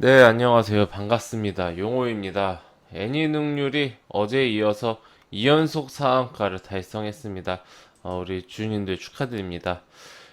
네, 안녕하세요. 반갑습니다. 용호입니다. 애니능률이 어제에 이어서 2연속 상한가를 달성했습니다. 우리 주인님들 축하드립니다.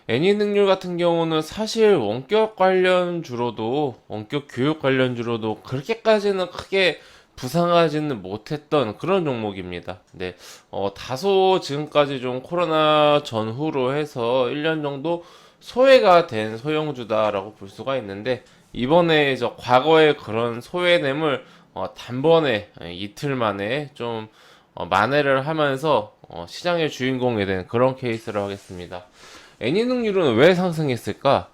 애니능률 같은 경우는 사실 원격 교육 관련주로도 그렇게까지는 크게 부상하지는 못했던 그런 종목입니다. 네, 다소 지금까지 좀 코로나 전후로 해서 1년 정도 소외가 된 소형주다라고 볼 수가 있는데, 이번에 과거의 그런 소외됨을 단번에 이틀 만에 좀 만회를 하면서 시장의 주인공이 된 그런 케이스로 하겠습니다. 애니능률은 왜 상승했을까?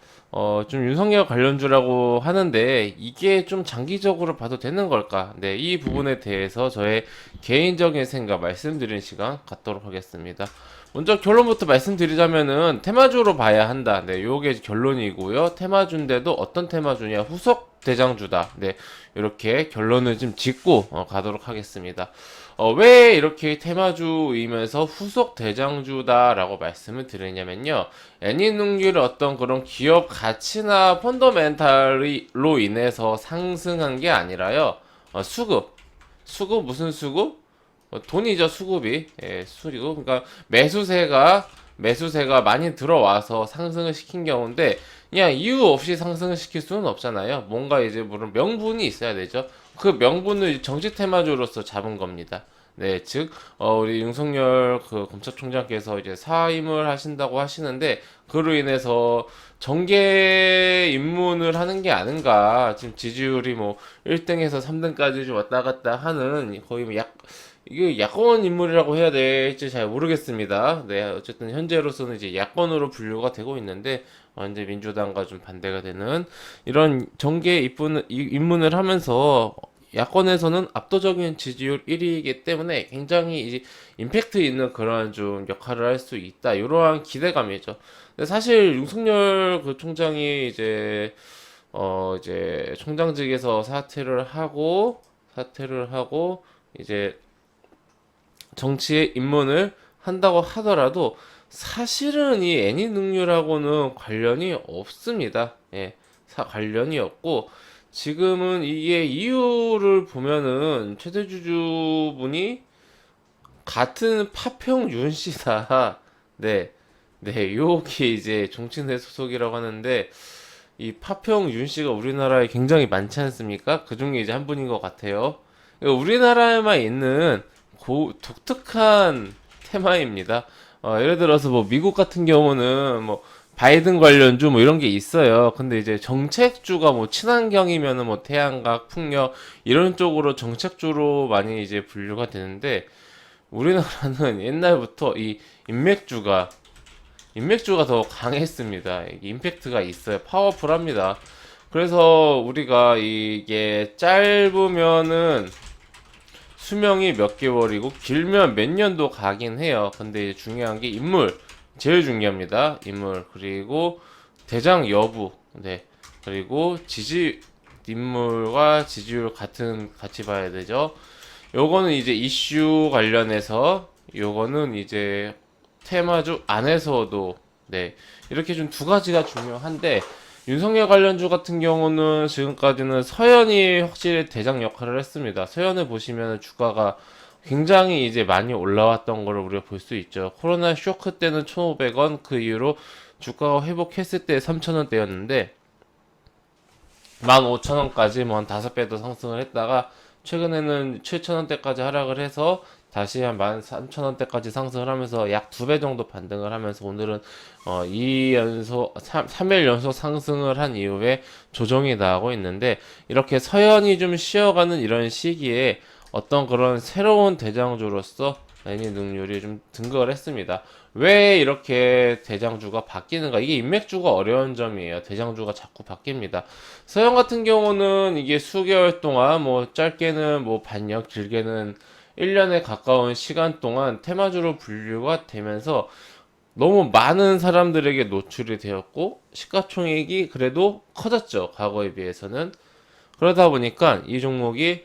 좀 윤석열 관련주라고 하는데 이게 좀 장기적으로 봐도 되는 걸까? 네, 이 부분에 대해서 저의 개인적인 생각 말씀드리는 시간 갖도록 하겠습니다. 먼저 결론부터 말씀드리자면은 테마주로 봐야 한다. 네, 요게 결론이고요. 테마주인데도 어떤 테마주냐? 후속 대장주다. 네, 이렇게 결론을 좀 짓고 가도록 하겠습니다. 왜 이렇게 테마주이면서 후속 대장주다라고 말씀을 드리냐면요. 애니능률의 어떤 그런 기업 가치나 펀더멘탈로 인해서 상승한 게 아니라요. 수급 무슨 수급? 돈이죠, 수급이. 예, 수리고. 그러니까 매수세가 많이 들어와서 상승을 시킨 경우인데, 그냥 이유 없이 상승을 시킬 수는 없잖아요. 뭔가 이제 물론 명분이 있어야 되죠. 그 명분을 정치 테마주로서 잡은 겁니다. 네, 즉, 우리 윤석열 그 검찰총장께서 이제 사임을 하신다고 하시는데, 그로 인해서 정계 입문을 하는 게 아닌가. 지금 지지율이 뭐 1등에서 3등까지 좀 왔다 갔다 하는 거의 뭐 이게 야권 인물이라고 해야 될지 잘 모르겠습니다. 네, 어쨌든 현재로서는 이제 야권으로 분류가 되고 있는데, 이제 민주당과 좀 반대가 되는 이런 정계 입문을 하면서 야권에서는 압도적인 지지율 1위이기 때문에 굉장히 이제 임팩트 있는 그런 좀 역할을 할 수 있다. 이러한 기대감이죠. 근데 사실 윤석열 그 총장이 이제 총장직에서 사퇴를 하고 이제 정치에 입문을 한다고 하더라도 사실은 이 애니 능률하고는 관련이 없습니다. 예, 관련이 없고, 지금은 이게 이유를 보면은 최대주주분이 같은 파평 윤 씨다. 네, 네, 요게 이제 정치인 소속이라고 하는데, 이 파평 윤 씨가 우리나라에 굉장히 많지 않습니까? 그 중에 이제 한 분인 것 같아요. 우리나라에만 있는 독특한 테마입니다. 예를 들어서 뭐 미국 같은 경우는 뭐 바이든 관련주 뭐 이런 게 있어요. 근데 이제 정책주가 뭐 친환경이면은 뭐 태양광, 풍력 이런 쪽으로 정책주로 많이 이제 분류가 되는데, 우리나라는 옛날부터 이 인맥주가 인맥주가 더 강했습니다. 임팩트가 있어요. 파워풀합니다. 그래서 우리가 이게 짧으면은 수명이 몇 개월이고 길면 몇 년도 가긴 해요. 근데 중요한 게 인물, 제일 중요합니다. 인물, 그리고 대장 여부, 네, 그리고 인물과 지지율 같이 봐야 되죠. 요거는 이제 이슈 관련해서, 요거는 이제 테마주 안에서도, 네, 이렇게 좀 두 가지가 중요한데, 윤석열 관련주 같은 경우는 지금까지는 서현이 확실히 대장 역할을 했습니다. 서현을 보시면 주가가 굉장히 이제 많이 올라왔던 거를 우리가 볼 수 있죠. 코로나 쇼크 때는 1,500원, 그 이후로 주가가 회복했을 때 3,000원대였는데 15,000원까지 뭐 한 5배 더 상승을 했다가 최근에는 7,000원대까지 하락을 해서 다시 한 13,000원대까지 상승을 하면서 약 2배 정도 반등을 하면서 오늘은 3일 연속 상승을 한 이후에 조정이 나오고 있는데, 이렇게 서연이 좀 쉬어가는 이런 시기에 어떤 그런 새로운 대장주로서 애니 능률이 좀 등극을 했습니다. 왜 이렇게 대장주가 바뀌는가? 이게 인맥주가 어려운 점이에요. 대장주가 자꾸 바뀝니다. 서양 같은 경우는 이게 수개월 동안 뭐 짧게는 뭐 반년, 길게는 1년에 가까운 시간 동안 테마주로 분류가 되면서 너무 많은 사람들에게 노출이 되었고, 시가총액이 그래도 커졌죠. 과거에 비해서는. 그러다 보니까 이 종목이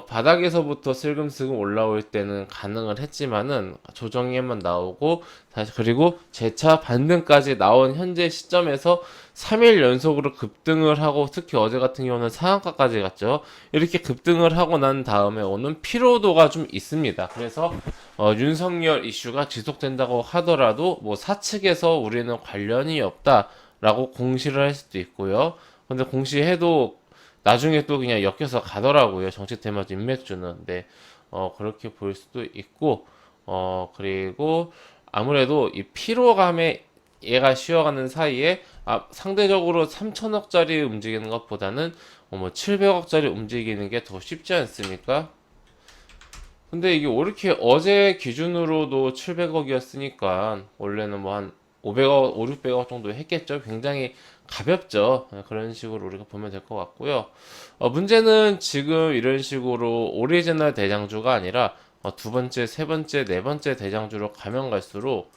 바닥에서부터 슬금슬금 올라올 때는 가능을 했지만은 조정에만 나오고 다시 그리고 재차 반등까지 나온 현재 시점에서 3일 연속으로 급등을 하고 특히 어제 같은 경우는 상한가까지 갔죠. 이렇게 급등을 하고 난 다음에 오는 피로도가 좀 있습니다. 그래서 윤석열 이슈가 지속된다고 하더라도 뭐 사측에서 우리는 관련이 없다라고 공시를 할 수도 있고요. 근데 공시해도 나중에 또 그냥 엮여서 가더라고요. 정치 테마주 인맥주는. 네, 그렇게 볼 수도 있고, 그리고 아무래도 이 피로감에 얘가 쉬어가는 사이에 상대적으로 3천억짜리 움직이는 것보다는 뭐 700억짜리 움직이는 게 더 쉽지 않습니까? 근데 이게 왜 이렇게 어제 기준으로도 700억이었으니까 원래는 뭐 한 500억, 5, 600억 정도 했겠죠. 굉장히 가볍죠. 그런 식으로 우리가 보면 될 것 같고요. 문제는 지금 이런 식으로 오리지널 대장주가 아니라 두 번째, 세 번째, 네 번째 대장주로 가면 갈수록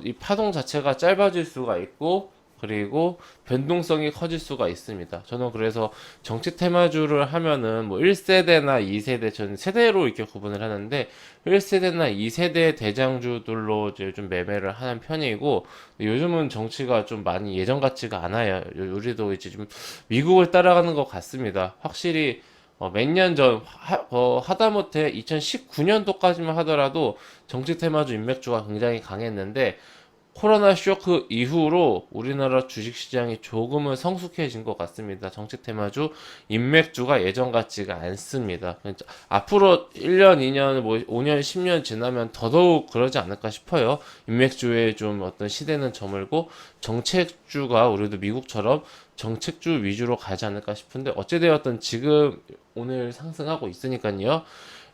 이 파동 자체가 짧아질 수가 있고 그리고 변동성이 커질 수가 있습니다. 저는 그래서 정치 테마주를 하면은 뭐 1세대나 2세대, 전 세대로 이렇게 구분을 하는데 1세대나 2세대 대장주들로 이제 좀 매매를 하는 편이고 요즘은 정치가 좀 많이 예전 같지가 않아요. 우리도 이제 좀 미국을 따라가는 것 같습니다. 확실히 몇 년 전 하다못해 2019년도까지만 하더라도 정치 테마주 인맥주가 굉장히 강했는데 코로나 쇼크 이후로 우리나라 주식시장이 조금은 성숙해진 것 같습니다. 정치 테마주, 인맥주가 예전 같지가 않습니다. 그러니까 앞으로 1년, 2년, 뭐 5년, 10년 지나면 더더욱 그러지 않을까 싶어요. 인맥주의 좀 어떤 시대는 저물고 정책주가 우리도 미국처럼 정책주 위주로 가지 않을까 싶은데 어찌되었든 지금 오늘 상승하고 있으니까요.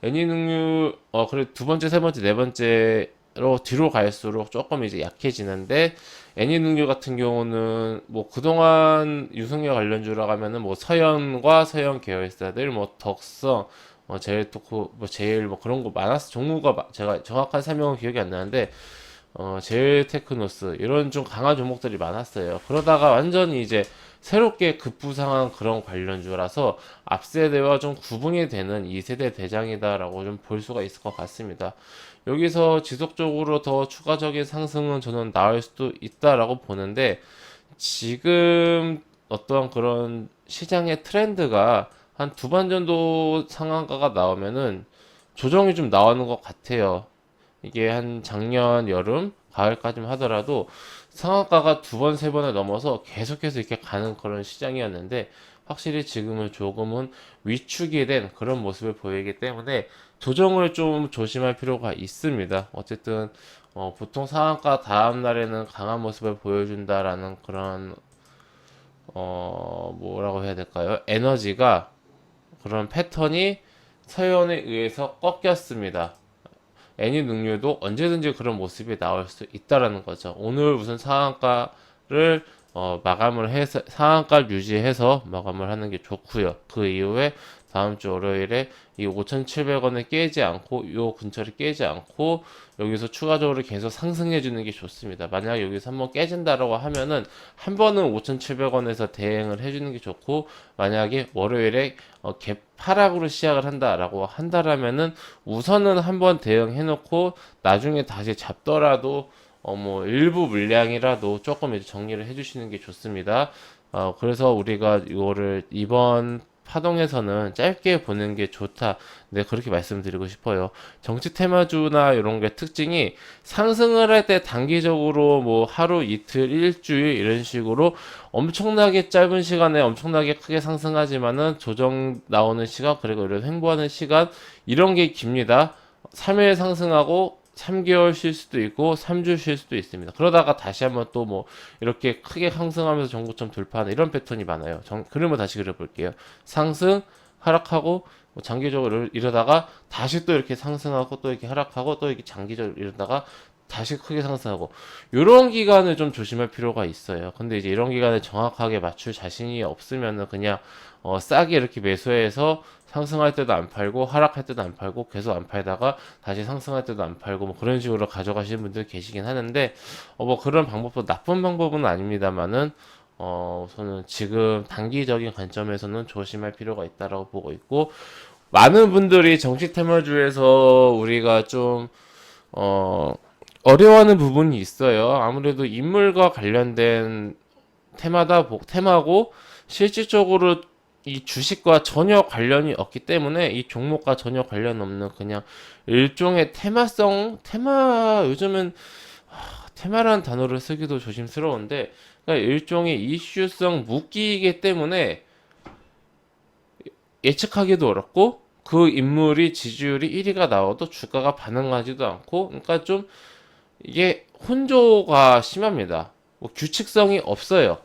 애니능률 그래 두 번째, 세 번째, 네 번째로 뒤로 갈수록 조금 이제 약해지는데 애니능률 같은 경우는 뭐 그동안 유승열 관련주라고 하면은 뭐 서현과 서현 계열사들 뭐 덕성 제일토크 뭐 제일 뭐 그런 거 많았어 종류가 제가 정확한 설명은 기억이 안 나는데 제일 테크노스 이런 좀 강한 종목들이 많았어요. 그러다가 완전히 이제 새롭게 급부상한 그런 관련주라서 앞세대와 좀 구분이 되는 2세대 대장이다라고 좀 볼 수가 있을 것 같습니다. 여기서 지속적으로 더 추가적인 상승은 저는 나올 수도 있다라고 보는데 지금 어떤 그런 시장의 트렌드가 한 두 번 정도 상한가가 나오면은 조정이 좀 나오는 것 같아요. 이게 한 작년 여름, 가을까지만 하더라도 상한가가 두 번, 세 번을 넘어서 계속해서 이렇게 가는 그런 시장이었는데 확실히 지금은 조금은 위축이 된 그런 모습을 보이기 때문에 조정을 좀 조심할 필요가 있습니다. 어쨌든 보통 상한가 다음 날에는 강한 모습을 보여준다라는 그런 뭐라고 해야 될까요? 에너지가 그런 패턴이 서현에 의해서 꺾였습니다. 애니 능률도 언제든지 그런 모습이 나올 수 있다라는 거죠. 오늘 무슨 상한가를 마감을 해서 상한가 유지해서 마감을 하는 게 좋고요. 그 이후에 다음 주 월요일에 이 5,700원을 깨지 않고 요 근처를 깨지 않고 여기서 추가적으로 계속 상승해 주는 게 좋습니다. 만약 여기서 한번 깨진다라고 하면은 한 번은 5,700원에서 대응을 해 주는 게 좋고 만약에 월요일에 갭 하락으로 시작을 한다라고 한다라면은 우선은 한번 대응해 놓고 나중에 다시 잡더라도 뭐 일부 물량이라도 조금 이제 정리를 해주시는 게 좋습니다. 그래서 우리가 이거를 이번 파동에서는 짧게 보는 게 좋다. 네, 그렇게 말씀드리고 싶어요. 정치 테마주나 이런 게 특징이 상승을 할 때 단기적으로 뭐 하루, 이틀, 일주일 이런 식으로 엄청나게 짧은 시간에 엄청나게 크게 상승하지만은 조정 나오는 시간, 그리고 이런 횡보하는 시간, 이런 게 깁니다. 3일 상승하고 3개월 쉴 수도 있고 3주 쉴 수도 있습니다. 그러다가 다시 한번 또 뭐 이렇게 크게 상승하면서 정고점 돌파하는 이런 패턴이 많아요. 그림을 다시 그려볼게요. 상승, 하락하고 뭐 장기적으로 이러다가 다시 또 이렇게 상승하고 또 이렇게 하락하고 또 이렇게 장기적으로 이러다가 다시 크게 상승하고 이런 기간을 좀 조심할 필요가 있어요. 근데 이제 이런 기간을 정확하게 맞출 자신이 없으면은 그냥 싸게 이렇게 매수해서 상승할 때도 안 팔고 하락할 때도 안 팔고 계속 안 팔다가 다시 상승할 때도 안 팔고 뭐 그런 식으로 가져가시는 분들 계시긴 하는데 뭐 그런 방법도 나쁜 방법은 아닙니다만은 저는 지금 단기적인 관점에서는 조심할 필요가 있다라고 보고 있고 많은 분들이 정치 테마주에서 우리가 좀 어려워하는 부분이 있어요. 아무래도 인물과 관련된 테마고 실질적으로 이 주식과 전혀 관련이 없기 때문에 이 종목과 전혀 관련 없는 그냥 일종의 요즘은 테마라는 단어를 쓰기도 조심스러운데 그러니까 일종의 이슈성 묶이기 때문에 예측하기도 어렵고 그 인물이 지지율이 1위가 나와도 주가가 반응하지도 않고 그러니까 좀 이게 혼조가 심합니다. 뭐 규칙성이 없어요.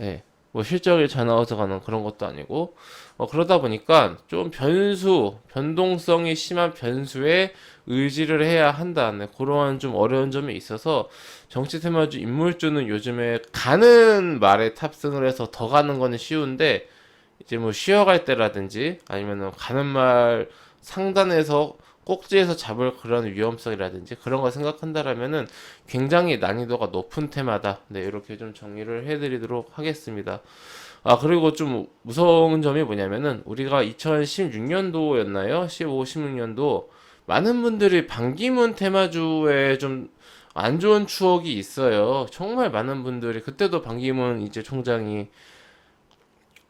예. 뭐 실적이 잘 나와서 가는 그런 것도 아니고 그러다 보니까 좀 변동성이 심한 변수에 의지를 해야 한다는 그러한 좀 어려운 점이 있어서 정치 테마주 인물주는 요즘에 가는 말에 탑승을 해서 더 가는 거는 쉬운데 이제 뭐 쉬어갈 때라든지 아니면은 가는 말 상단에서 꼭지에서 잡을 그런 위험성이라든지 그런 거 생각한다라면은 굉장히 난이도가 높은 테마다. 네, 이렇게 좀 정리를 해드리도록 하겠습니다. 아, 그리고 좀 무서운 점이 뭐냐면은 우리가 2016년도였나요? 15, 16년도 많은 분들이 반기문 테마주에 좀 안 좋은 추억이 있어요. 정말 많은 분들이 그때도 반기문 이제 총장이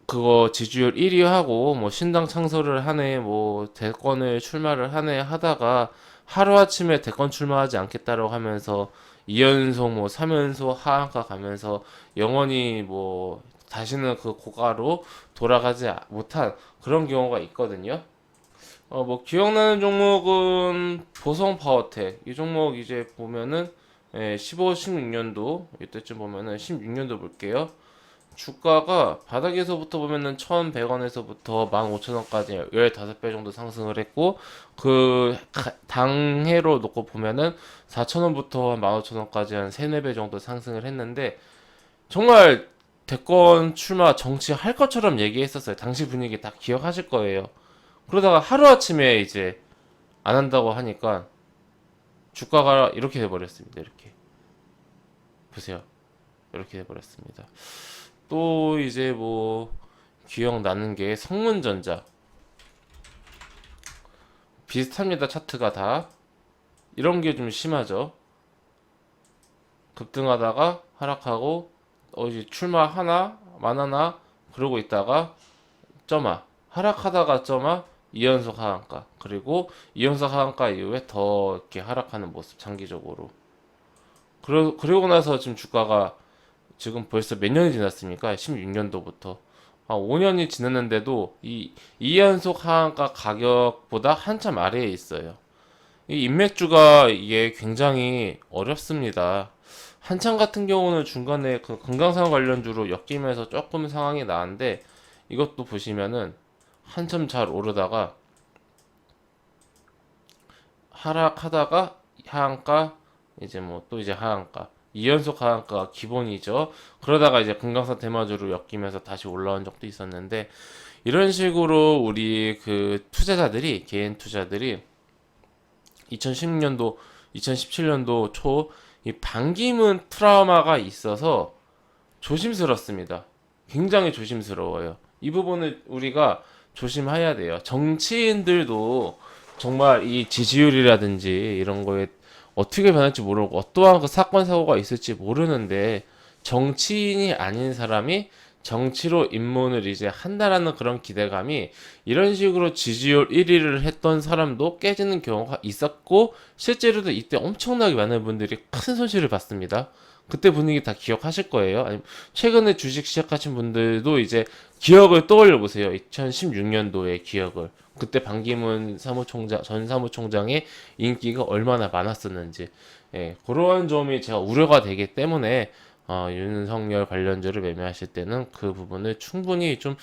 그거 지지율 1위 하고 뭐 신당 창설을 하네 뭐 대권을 출마를 하네 하다가 하루아침에 대권 출마하지 않겠다라고 하면서 2연속 뭐 3연속 하한가 가면서 영원히 뭐 다시는 그 고가로 돌아가지 못한 그런 경우가 있거든요. 뭐 기억나는 종목은 보성 파워텍 이 종목 이제 보면은 15, 16년도 이때쯤 보면은 16년도 볼게요. 주가가 바닥에서부터 보면은 1,100원에서부터 15,000원까지 15배 정도 상승을 했고 그 당해로 놓고 보면은 4,000원부터 한 15,000원까지 한 3, 4배 정도 상승을 했는데 정말 대권 출마 정치할 것처럼 얘기했었어요. 당시 분위기 다 기억하실 거예요. 그러다가 하루아침에 이제 안 한다고 하니까 주가가 이렇게 돼버렸습니다. 이렇게 보세요. 이렇게 돼버렸습니다. 또 이제 뭐 기억나는 게 성문전자 비슷합니다. 차트가 다 이런 게 좀 심하죠. 급등하다가 하락하고 이제 출마 하나 만하나 그러고 있다가 점화 하락하다가 점화 2연속 하한가 그리고 2연속 하한가 이후에 더 이렇게 하락하는 모습 장기적으로 그러고 나서 지금 주가가 지금 벌써 몇 년이 지났습니까? 16년도부터. 5년이 지났는데도 이 2연속 하한가 가격보다 한참 아래에 있어요. 이 인맥주가 이게 굉장히 어렵습니다. 한창 같은 경우는 중간에 그 금강산 관련주로 엮이면서 조금 상황이 나은데 이것도 보시면은 한참 잘 오르다가 하락하다가 하한가 이제 뭐 또 이제 하한가 2연속 하한가가 기본이죠. 그러다가 이제 금강산 대마주로 엮이면서 다시 올라온 적도 있었는데 이런 식으로 우리 그 투자자들이 개인 투자들이 2016년도 2017년도 초 이 반기문 트라우마가 있어서 조심스럽습니다. 굉장히 조심스러워요. 이 부분을 우리가 조심해야 돼요. 정치인들도 정말 이 지지율이라든지 이런 거에 어떻게 변할지 모르고 어떠한 그 사건 사고가 있을지 모르는데 정치인이 아닌 사람이 정치로 입문을 이제 한다라는 그런 기대감이 이런 식으로 지지율 1위를 했던 사람도 깨지는 경우가 있었고 실제로도 이때 엄청나게 많은 분들이 큰 손실을 봤습니다. 그때 분위기 다 기억하실 거예요. 아니면 최근에 주식 시작하신 분들도 이제 기억을 떠올려 보세요. 2016년도의 기억을. 그때 반기문 전 사무총장의 인기가 얼마나 많았었는지. 예, 그러한 점이 제가 우려가 되기 때문에 윤석열 관련주를 매매하실 때는 그 부분을 충분히 좀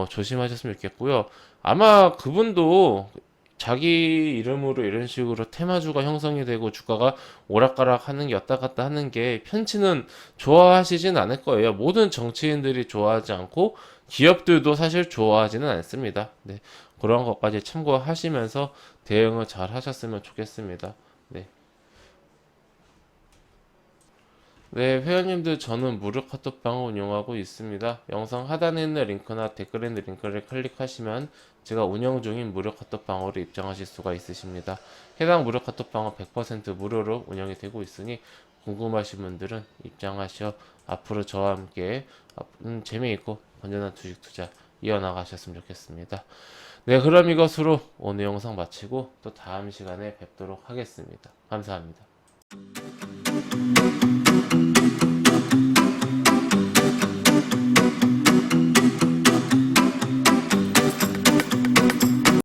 조심하셨으면 좋겠고요. 아마 그분도 자기 이름으로 이런 식으로 테마주가 형성이 되고 주가가 오락가락 하는 게 왔다 갔다 하는 게 편치는 좋아하시진 않을 거예요. 모든 정치인들이 좋아하지 않고 기업들도 사실 좋아하지는 않습니다. 네, 그런 것까지 참고하시면서 대응을 잘 하셨으면 좋겠습니다. 네. 네, 회원님들 저는 무료 카톡방을 운영하고 있습니다. 영상 하단에 있는 링크나 댓글에 있는 링크를 클릭하시면 제가 운영 중인 무료 카톡방으로 입장하실 수가 있으십니다. 해당 무료 카톡방은 100% 무료로 운영이 되고 있으니 궁금하신 분들은 입장하셔 앞으로 저와 함께 재미있고 건전한 주식 투자 이어나가셨으면 좋겠습니다. 네, 그럼 이것으로 오늘 영상 마치고 또 다음 시간에 뵙도록 하겠습니다. 감사합니다.